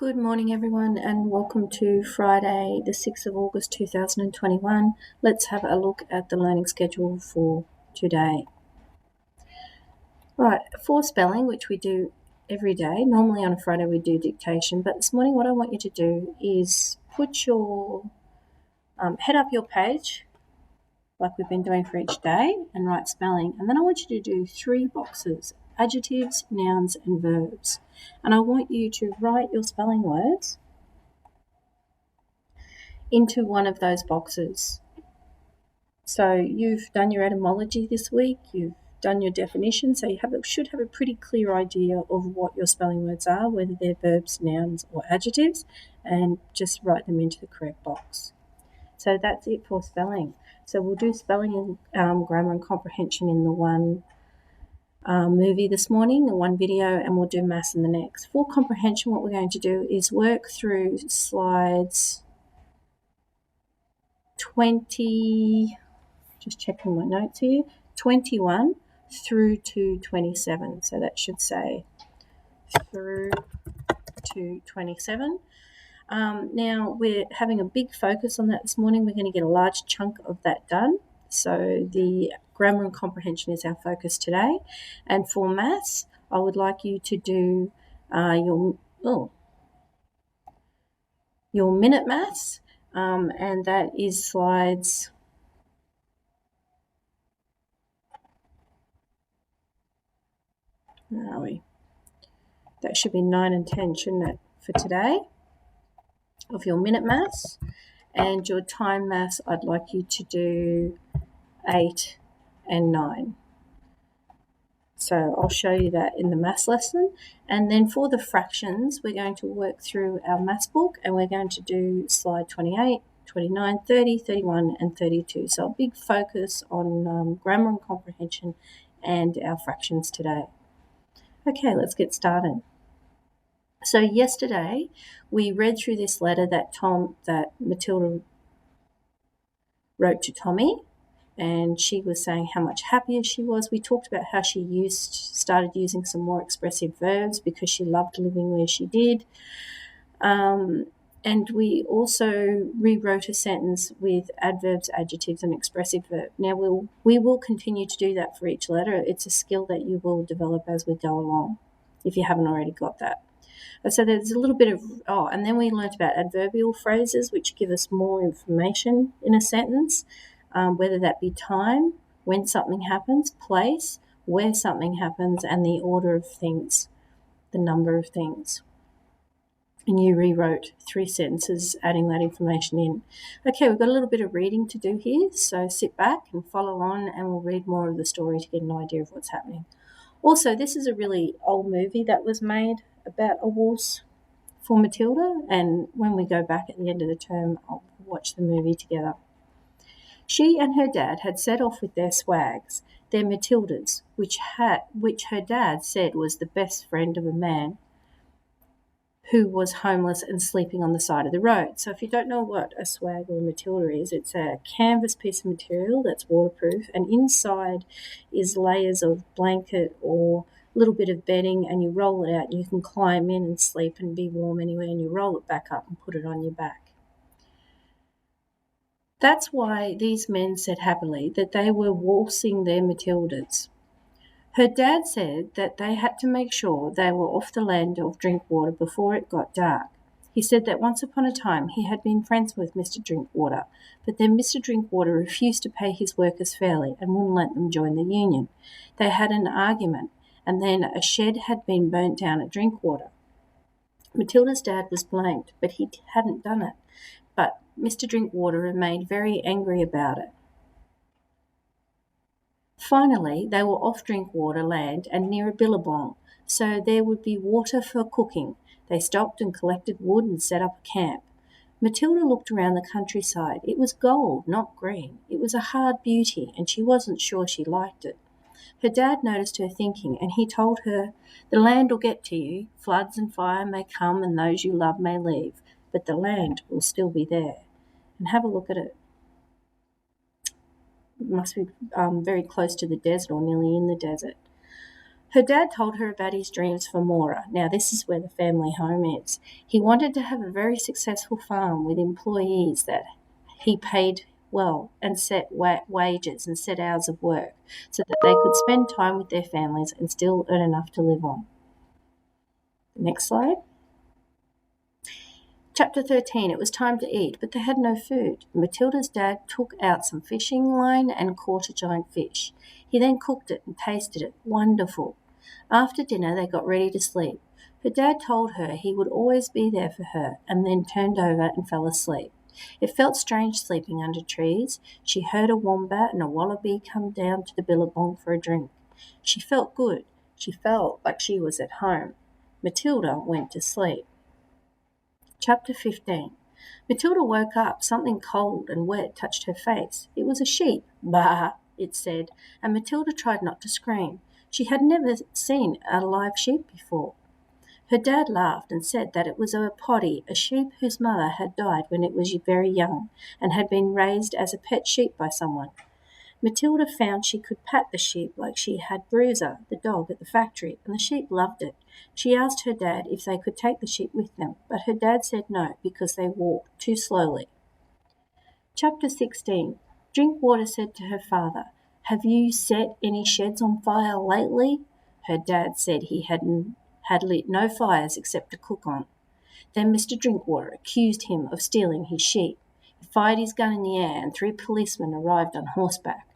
Good morning, everyone, and welcome to Friday, the 6th of August 2021. Let's have a look at the learning schedule for today. Right, for spelling, which we do every day. Normally on a Friday we do dictation, but this morning what I want you to do is put your head up your page, like we've been doing for each day, and write spelling. And then I want you to do 3 boxes: adjectives, nouns, and verbs. And I want you to write your spelling words into one of those boxes. So you've done your etymology this week, you've done your definition, so you should have a pretty clear idea of what your spelling words are, whether they're verbs, nouns, or adjectives, and just write them into the correct box. So that's it for spelling. So we'll do spelling and grammar and comprehension in the one movie this morning, the one video, and we'll do maths in the next. For comprehension, what we're going to do is work through slides 20, just checking my notes here, 21 through to 27. So that should say through to 27. Now we're having a big focus on that this morning. We're going to get a large chunk of that done. So the grammar and comprehension is our focus today. And for maths, I would like you to do your minute maths, and that is slides that should be 9 and 10, shouldn't it, for today, of your minute maths. And your time maths, I'd like you to do 8 and 9. So I'll show you that in the maths lesson. And then for the fractions, we're going to work through our maths book, and we're going to do slide 28, 29, 30, 31, and 32. So a big focus on grammar and comprehension and our fractions today. Okay, let's get started. So yesterday we read through this letter that Matilda wrote to Tommy, and she was saying how much happier she was. We talked about how she started using some more expressive verbs because she loved living where she did. And we also rewrote a sentence with adverbs, adjectives, and expressive verb. Now we will continue to do that for each letter. It's a skill that you will develop as we go along, if you haven't already got that. So there's a little bit of, and then we learnt about adverbial phrases, which give us more information in a sentence, whether that be time, when something happens, place, where something happens, and the order of things, the number of things. And you rewrote 3 sentences adding that information in. Okay, we've got a little bit of reading to do here, so sit back and follow on, and we'll read more of the story to get an idea of what's happening. Also, this is a really old movie that was made about a waltz for Matilda, and when we go back at the end of the term, I'll watch the movie together. She and her dad had set off with their swags, their Matildas, which her dad said was the best friend of a man who was homeless and sleeping on the side of the road. So if you don't know what a swag or a Matilda is, it's a canvas piece of material that's waterproof, and inside is layers of blanket or a little bit of bedding, and you roll it out and you can climb in and sleep and be warm anywhere, and you roll it back up and put it on your back. That's why these men said happily that they were waltzing their Matildas. Her dad said that they had to make sure they were off the land of Drinkwater before it got dark. He said that once upon a time he had been friends with Mr. Drinkwater, but then Mr. Drinkwater refused to pay his workers fairly and wouldn't let them join the union. They had an argument, and then a shed had been burnt down at Drinkwater. Matilda's dad was blamed, but he hadn't done it. But Mr. Drinkwater remained very angry about it. Finally, they were off Drinkwater land and near a billabong, so there would be water for cooking. They stopped and collected wood and set up a camp. Matilda looked around the countryside. It was gold, not green. It was a hard beauty, and she wasn't sure she liked it. Her dad noticed her thinking, and he told her, "The land will get to you. Floods and fire may come, and those you love may leave, but the land will still be there." And have a look at it. It must be very close to the desert or nearly in the desert. Her dad told her about his dreams for Mora. Now, this is where the family home is. He wanted to have a very successful farm with employees that he paid well and set wages and set hours of work so that they could spend time with their families and still earn enough to live on. Next slide. Chapter 13. It was time to eat, but they had no food. Matilda's dad took out some fishing line and caught a giant fish. He then cooked it and tasted it. Wonderful. After dinner, they got ready to sleep. Her dad told her he would always be there for her and then turned over and fell asleep. It felt strange sleeping under trees. She heard a wombat and a wallaby come down to the billabong for a drink. She felt good. She felt like she was at home. Matilda went to sleep. Chapter 15. Matilda woke up. Something cold and wet touched her face. It was a sheep. Bah, it said, and Matilda tried not to scream. She had never seen a live sheep before. Her dad laughed and said that it was a poddy, a sheep whose mother had died when it was very young and had been raised as a pet sheep by someone. Matilda found she could pat the sheep like she had Bruiser, the dog at the factory, and the sheep loved it. She asked her dad if they could take the sheep with them, but her dad said no because they walked too slowly. Chapter 16. Drinkwater said to her father, "Have you set any sheds on fire lately?" Her dad said he had lit no fires except to cook on. Then Mr. Drinkwater accused him of stealing his sheep. He fired his gun in the air and 3 policemen arrived on horseback.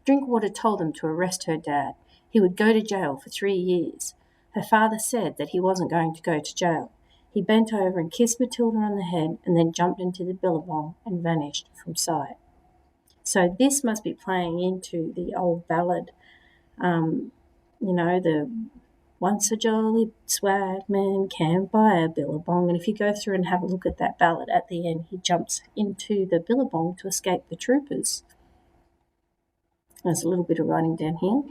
Drinkwater told them to arrest her dad. He would go to jail for 3 years. Her father said that he wasn't going to go to jail. He bent over and kissed Matilda on the head and then jumped into the billabong and vanished from sight. So this must be playing into the old ballad, the once a jolly swagman can't buy a billabong. And if you go through and have a look at that ballad, at the end he jumps into the billabong to escape the troopers. There's a little bit of writing down here.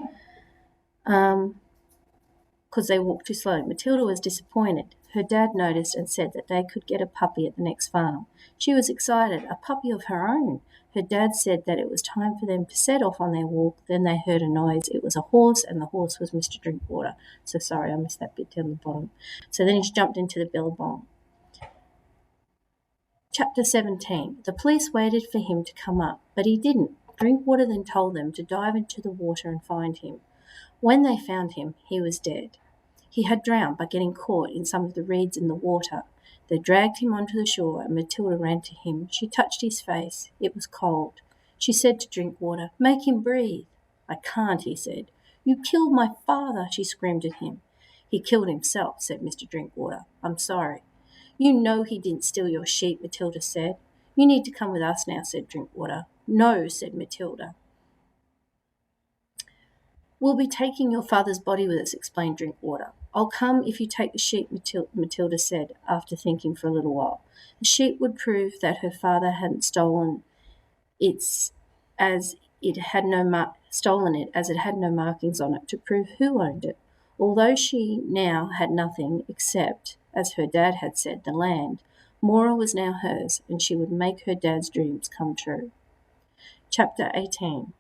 Because they walked too slow. Matilda was disappointed. Her dad noticed and said that they could get a puppy at the next farm. She was excited, a puppy of her own. Her dad said that it was time for them to set off on their walk. Then they heard a noise. It was a horse, and the horse was Mr. Drinkwater. So sorry, I missed that bit down the bottom. So then he jumped into the billabong. Chapter 17. The police waited for him to come up, but he didn't. Drinkwater then told them to dive into the water and find him. When they found him, he was dead. He had drowned by getting caught in some of the reeds in the water. They dragged him onto the shore, and Matilda ran to him. She touched his face. It was cold. She said to Drinkwater, "Make him breathe." "I can't," he said. "You killed my father," she screamed at him. "He killed himself," said Mr. Drinkwater. "I'm sorry." "You know he didn't steal your sheep," Matilda said. "You need to come with us now," said Drinkwater. "No," said Matilda. "We'll be taking your father's body with us," explained Drinkwater. "I'll come if you take the sheep," Matilda said, after thinking for a little while. The sheep would prove that her father hadn't stolen it, as it had no markings on it to prove who owned it. Although she now had nothing except, as her dad had said, the land, Mora was now hers, and she would make her dad's dreams come true. Chapter 18.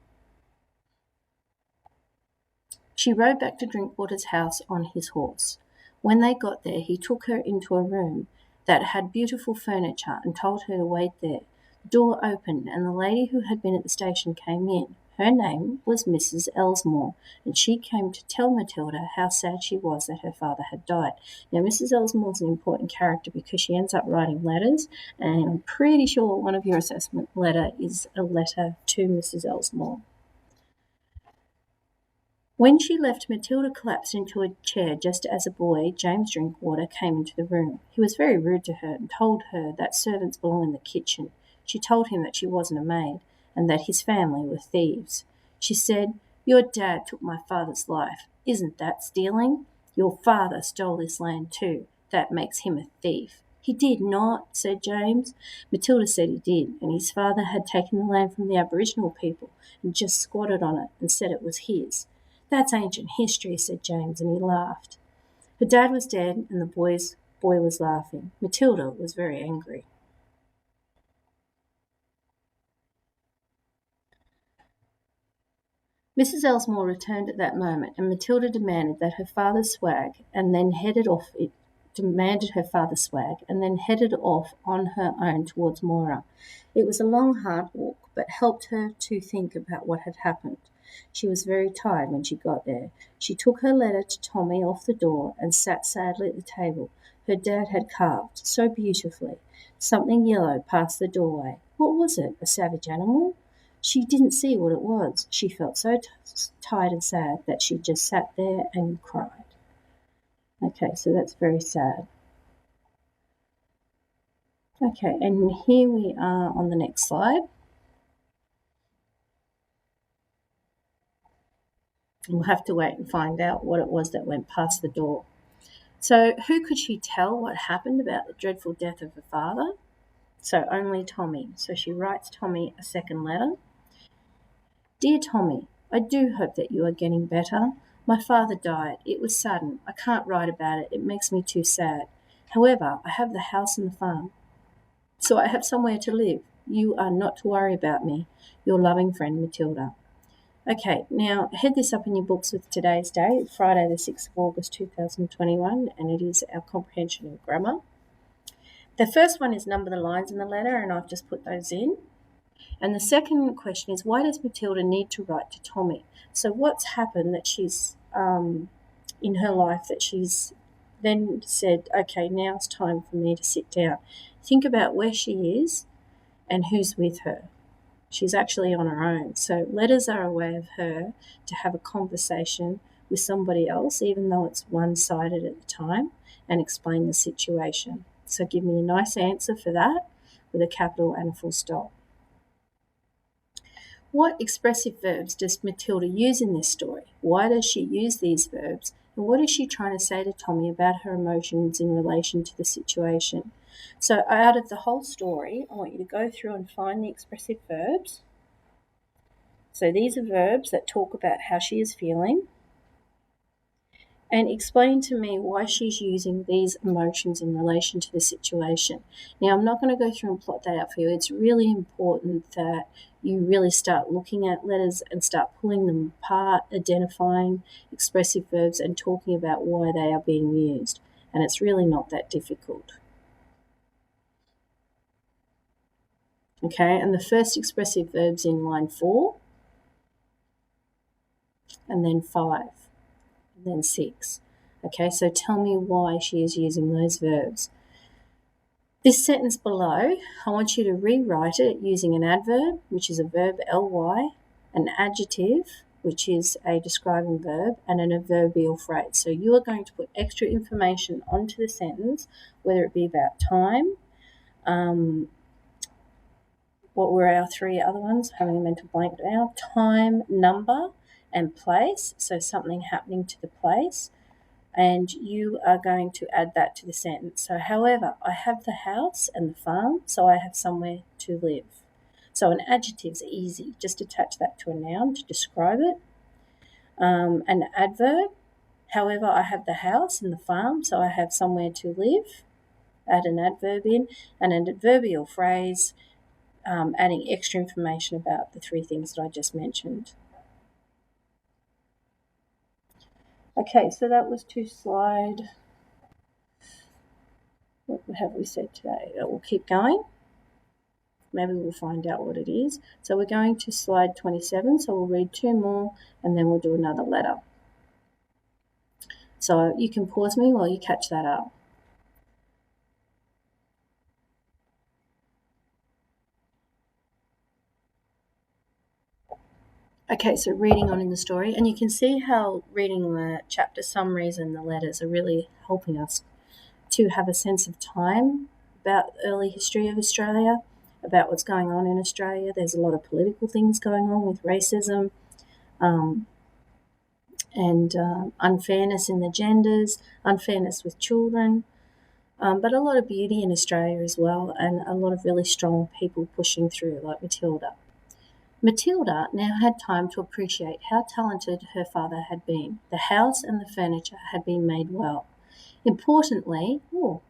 She rode back to Drinkwater's house on his horse. When they got there, he took her into a room that had beautiful furniture and told her to wait there. The door opened, and the lady who had been at the station came in. Her name was Mrs. Elsmore, and she came to tell Matilda how sad she was that her father had died. Now, Mrs. Elsmore is an important character because she ends up writing letters, and I'm pretty sure one of your assessment letter is a letter to Mrs. Elsmore. When she left, Matilda collapsed into a chair just as a boy, James Drinkwater, came into the room. He was very rude to her and told her that servants belong in the kitchen. She told him that she wasn't a maid and that his family were thieves. She said, "Your dad took my father's life. Isn't that stealing? Your father stole this land too. That makes him a thief." "He did not," said James. Matilda said he did, and his father had taken the land from the Aboriginal people and just squatted on it and said it was his. "That's ancient history," said James, and he laughed. Her dad was dead, and the boy was laughing. Matilda was very angry. Mrs. Elsmore returned at that moment, and Matilda demanded her father's swag, and then headed off on her own towards Moira. It was a long, hard walk, but helped her to think about what had happened. She was very tired when she got there. She took her letter to Tommy off the door and sat sadly at the table. Her dad had carved so beautifully something yellow past the doorway. What was it? A savage animal? She didn't see what it was. She felt so tired and sad that she just sat there and cried. Okay, so that's very sad. Okay, and here we are on the next slide. We'll have to wait and find out what it was that went past the door. So who could she tell what happened about the dreadful death of her father? So only Tommy. So she writes Tommy a second letter. Dear Tommy, I do hope that you are getting better. My father died. It was sudden. I can't write about it. It makes me too sad. However, I have the house and the farm, so I have somewhere to live. You are not to worry about me. Your loving friend, Matilda. Okay, now head this up in your books with today's date, Friday the 6th of August 2021, and it is our comprehension and grammar. The first one is number the lines in the letter, and I've just put those in. And the second question is, why does Matilda need to write to Tommy? So what's happened that she's in her life that she's then said, okay, now it's time for me to sit down. Think about where she is and who's with her. She's actually on her own. So letters are a way of her to have a conversation with somebody else, even though it's one-sided at the time, and explain the situation. So give me a nice answer for that with a capital and a full stop. What expressive verbs does Matilda use in this story? Why does she use these verbs? And what is she trying to say to Tommy about her emotions in relation to the situation? So out of the whole story, I want you to go through and find the expressive verbs. So these are verbs that talk about how she is feeling. And explain to me why she's using these emotions in relation to the situation. Now, I'm not going to go through and plot that out for you. It's really important that you really start looking at letters and start pulling them apart, identifying expressive verbs and talking about why they are being used. And it's really not that difficult. Okay, and the first expressive verb's in line 4, and then 5. Then 6. Okay, so tell me why she is using those verbs. This sentence below, I want you to rewrite it using an adverb, which is a verb ly, an adjective, which is a describing verb, and an adverbial phrase. So you are going to put extra information onto the sentence, whether it be about time, what were our 3 other ones? Having a mental blank now. Time, number, and place, so something happening to the place, and you are going to add that to the sentence. So, however, I have the house and the farm, so I have somewhere to live. So an adjective's easy, just attach that to a noun to describe it. An adverb, however, I have the house and the farm, so I have somewhere to live, add an adverb in, and an adverbial phrase, adding extra information about the 3 things that I just mentioned. Okay, so that was to slide, what have we said today? We'll keep going. Maybe we'll find out what it is. So we're going to slide 27, so we'll read 2 more and then we'll do another letter. So you can pause me while you catch that up. Okay, so reading on in the story, and you can see how reading the chapter summaries and the letters are really helping us to have a sense of time about the early history of Australia, about what's going on in Australia. There's a lot of political things going on with racism and unfairness in the genders, unfairness with children, but a lot of beauty in Australia as well, and a lot of really strong people pushing through, like Matilda. Matilda now had time to appreciate how talented her father had been. The house and the furniture had been made well. Importantly,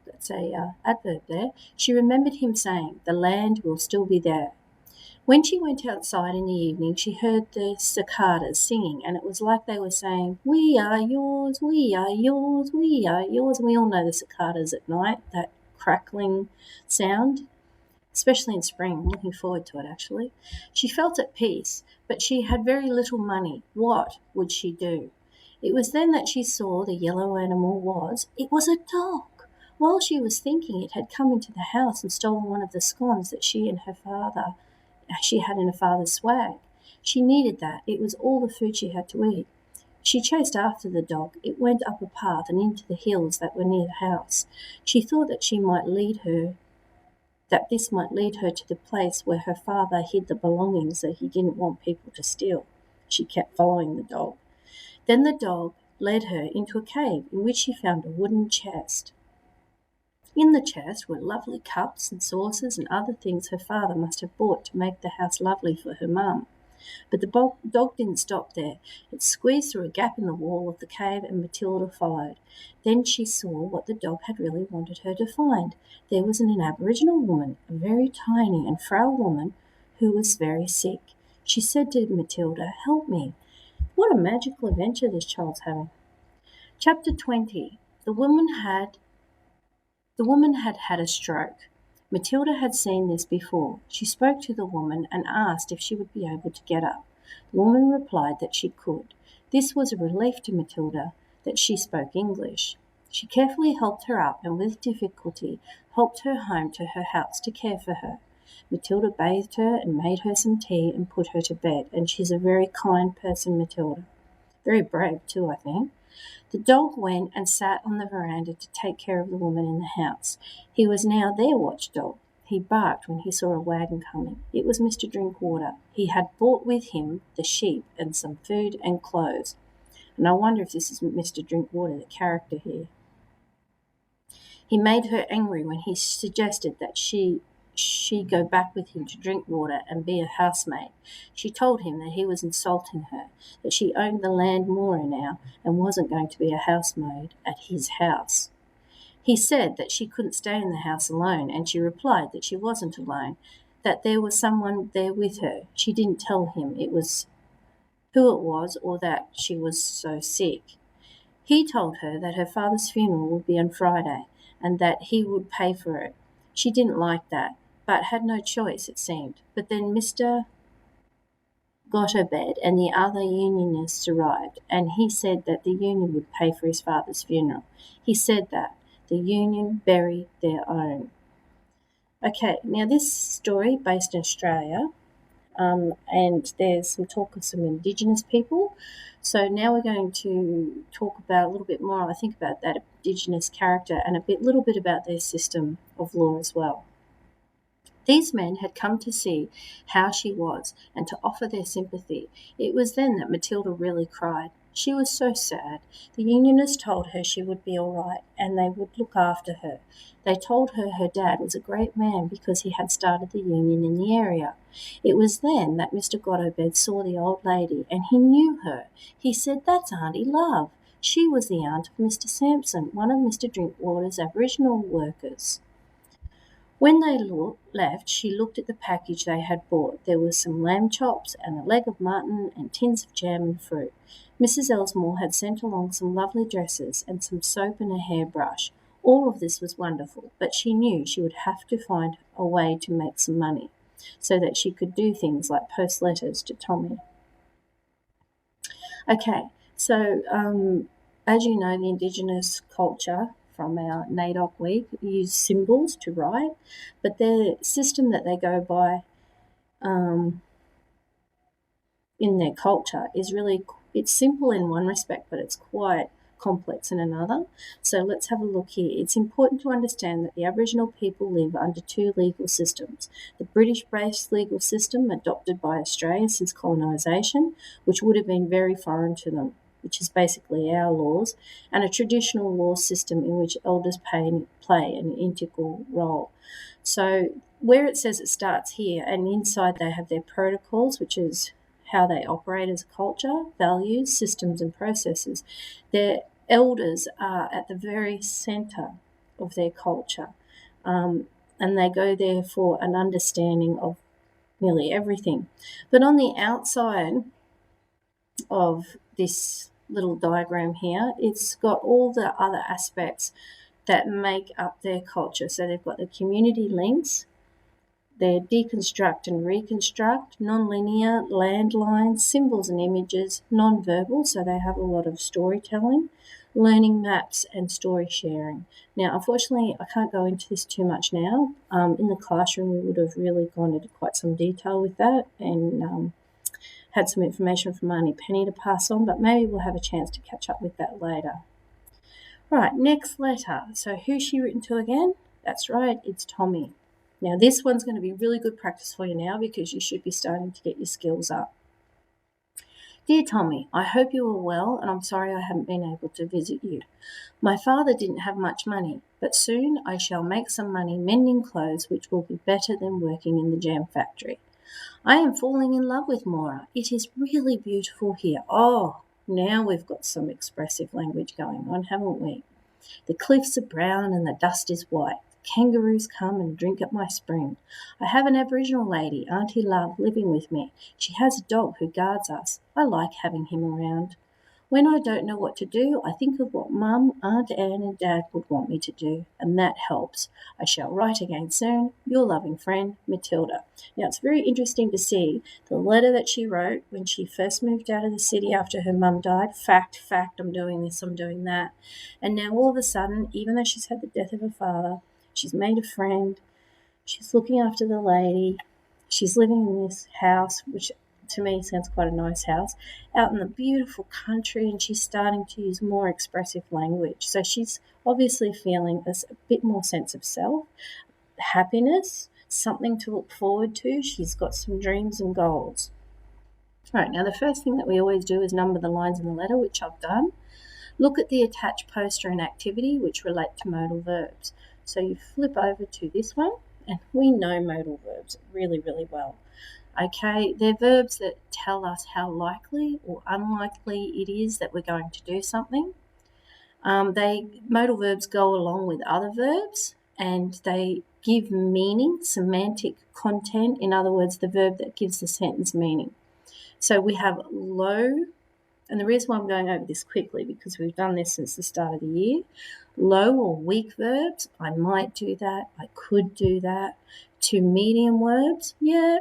that's a adverb there, she remembered him saying, the land will still be there. When she went outside in the evening, she heard the cicadas singing, and it was like they were saying, "We are yours, we are yours, we are yours." And we all know the cicadas at night, that crackling sound, especially in spring. I'm looking forward to it, actually. She felt at peace, but she had very little money. What would she do? It was then that she saw the yellow animal was. It was a dog. While she was thinking, it had come into the house and stolen one of the scones that she had in her father's swag. She needed that. It was all the food she had to eat. She chased after the dog. It went up a path and into the hills that were near the house. She thought that this might lead her to the place where her father hid the belongings that he didn't want people to steal. She kept following the dog. Then the dog led her into a cave in which she found a wooden chest. In the chest were lovely cups and saucers and other things her father must have bought to make the house lovely for her mum. But the dog didn't stop there. It squeezed through a gap in the wall of the cave, and Matilda followed. Then she saw what the dog had really wanted her to find. There was an Aboriginal woman, a very tiny and frail woman, who was very sick. She said to Matilda, "Help me." What a magical adventure this child's having. Chapter 20. The woman had had a stroke. Matilda had seen this before. She spoke to the woman and asked if she would be able to get up. The woman replied that she could. This was a relief to Matilda that she spoke English. She carefully helped her up and with difficulty helped her home to her house to care for her. Matilda bathed her and made her some tea and put her to bed, and she's a very kind person, Matilda. Very brave too, I think. The dog went and sat on the veranda to take care of the woman in the house. He was now their watchdog. He barked when he saw a wagon coming. It was Mr. Drinkwater. He had brought with him the sheep and some food and clothes. And I wonder if this is Mr. Drinkwater, the character here. He made her angry when he suggested that she go back with him to Drinkwater and be a housemaid. She told him that he was insulting her, that she owned the land more now and wasn't going to be a housemaid at his house. He said that she couldn't stay in the house alone, and she replied that she wasn't alone, that there was someone there with her. She didn't tell him who it was or that she was so sick. He told her that her father's funeral would be on Friday and that he would pay for it. She didn't like that, but had no choice, it seemed. But then Mr. Gotobed and the other unionists arrived, and he said that the union would pay for his father's funeral. He said that the union buried their own. Okay, now this story based in Australia, and there's some talk of some Indigenous people. So now we're going to talk about a little bit more, I think, about that Indigenous character and little bit about their system of law as well. These men had come to see how she was and to offer their sympathy. It was then that Matilda really cried. She was so sad. The unionists told her she would be all right and they would look after her. They told her her dad was a great man because he had started the union in the area. It was then that Mr. Gotobed saw the old lady and he knew her. He said, "That's Auntie Love." She was the aunt of Mr. Sampson, one of Mr. Drinkwater's Aboriginal workers. When they left, she looked at the package they had bought. There was some lamb chops and a leg of mutton and tins of jam and fruit. Mrs. Elsmore had sent along some lovely dresses and some soap and a hairbrush. All of this was wonderful, but she knew she would have to find a way to make some money so that she could do things like post letters to Tommy. Okay, so as you know, the Indigenous culture from our NAIDOC week use symbols to write, but their system that they go by in their culture is it's simple in one respect, but it's quite complex in another. So let's have a look here. It's important to understand that the Aboriginal people live under two legal systems. The British-based legal system adopted by Australia since colonisation, which would have been very foreign to them, which is basically our laws, and a traditional law system in which elders play an integral role. So where it says it starts here, and inside they have their protocols, which is how they operate as a culture, values, systems and processes. Their elders are at the very centre of their culture, and they go there for an understanding of nearly everything. But on the outside of this little diagram here, it's got all the other aspects that make up their culture. So they've got the community links, their deconstruct and reconstruct, non-linear, landlines, symbols and images, non-verbal, so they have a lot of storytelling, learning maps and story sharing. Now, unfortunately, I can't go into this too much now. In the classroom, we would have really gone into quite some detail with that and had some information from Auntie Penny to pass on, but maybe we'll have a chance to catch up with that later. Right, next letter. So who's she written to again? That's right, it's Tommy. Now this one's going to be really good practice for you now because you should be starting to get your skills up. Dear Tommy, I hope you are well and I'm sorry I haven't been able to visit you. My father didn't have much money, but soon I shall make some money mending clothes which will be better than working in the jam factory. I am falling in love with Mora. It is really beautiful here. Oh, now we've got some expressive language going on, haven't we? The cliffs are brown and the dust is white. The kangaroos come and drink at my spring. I have an Aboriginal lady, Auntie Love, living with me. She has a dog who guards us. I like having him around. When I don't know what to do, I think of what Mum, Aunt Anne and Dad would want me to do, and that helps. I shall write again soon. Your loving friend, Matilda. Now, it's very interesting to see the letter that she wrote when she first moved out of the city after her mum died. Fact, I'm doing this, I'm doing that. And now all of a sudden, even though she's had the death of her father, she's made a friend, she's looking after the lady, she's living in this house, which to me sounds quite a nice house, out in the beautiful country, and she's starting to use more expressive language. So she's obviously feeling a bit more sense of self, happiness, something to look forward to. She's got some dreams and goals. All right, now the first thing that we always do is number the lines in the letter, which I've done. Look at the attached poster and activity which relate to modal verbs. So you flip over to this one, and we know modal verbs really, really well. Okay, they're verbs that tell us how likely or unlikely it is that we're going to do something. Modal verbs go along with other verbs and they give meaning, semantic content. In other words, the verb that gives the sentence meaning. So we have low, and the reason why I'm going over this quickly because we've done this since the start of the year. Low or weak verbs, I might do that, I could do that. To medium verbs, yeah,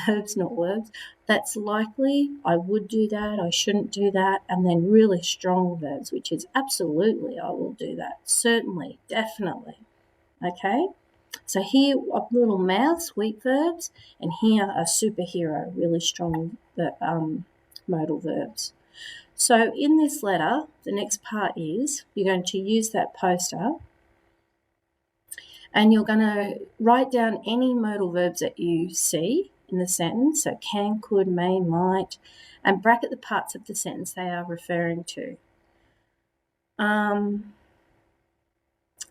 verbs, not words. That's likely, I would do that, I shouldn't do that. And then really strong verbs, which is absolutely, I will do that. Certainly, definitely. Okay? So here, a little mouse, weak verbs, and here a superhero, really strong modal verbs. So in this letter, the next part is you're going to use that poster and you're going to write down any modal verbs that you see in the sentence, so can, could, may, might, and bracket the parts of the sentence they are referring to.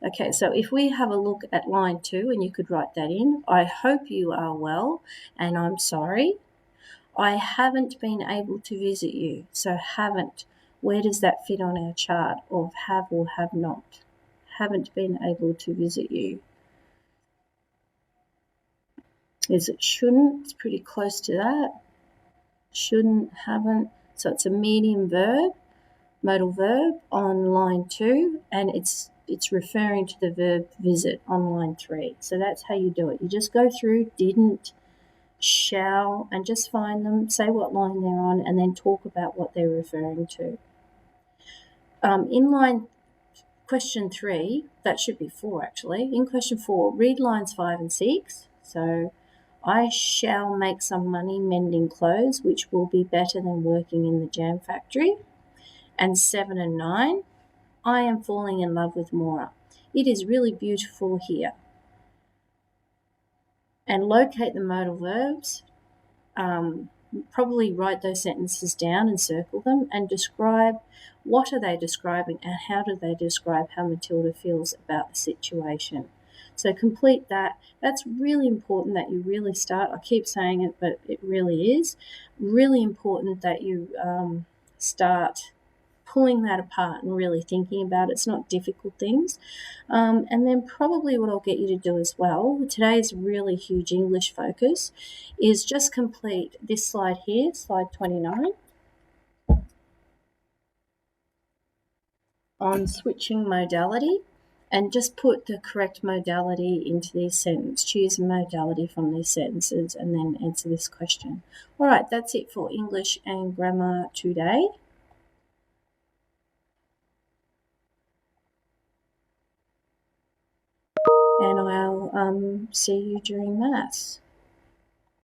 Okay, so if we have a look at line 2, and you could write that in, I hope you are well, and I'm sorry. I haven't been able to visit you, so haven't. Where does that fit on our chart of have or have not? Haven't been able to visit you. Is it shouldn't? It's pretty close to that. Shouldn't, haven't. So it's a medium verb, modal verb on line 2, and it's referring to the verb visit on line 3. So that's how you do it. You just go through didn't, shall, and just find them, say what line they're on, and then talk about what they're referring to. In line question 3, that should be 4 actually. In question 4, read lines 5 and 6. So I shall make some money mending clothes, which will be better than working in the jam factory. And 7 and 9, I am falling in love with Mora. It is really beautiful here. And locate the modal verbs. Probably write those sentences down and circle them and describe what are they describing and how do they describe how Matilda feels about the situation. So complete that. That's really important that you really start. I keep saying it, but it really is really important that you start pulling that apart and really thinking about it. It's not difficult things. And then probably what I'll get you to do as well, today's really huge English focus, is just complete this slide here, slide 29, on switching modality, and just put the correct modality into these sentences. Choose a modality from these sentences and then answer this question. All right, that's it for English and grammar today. And I'll see you during maths.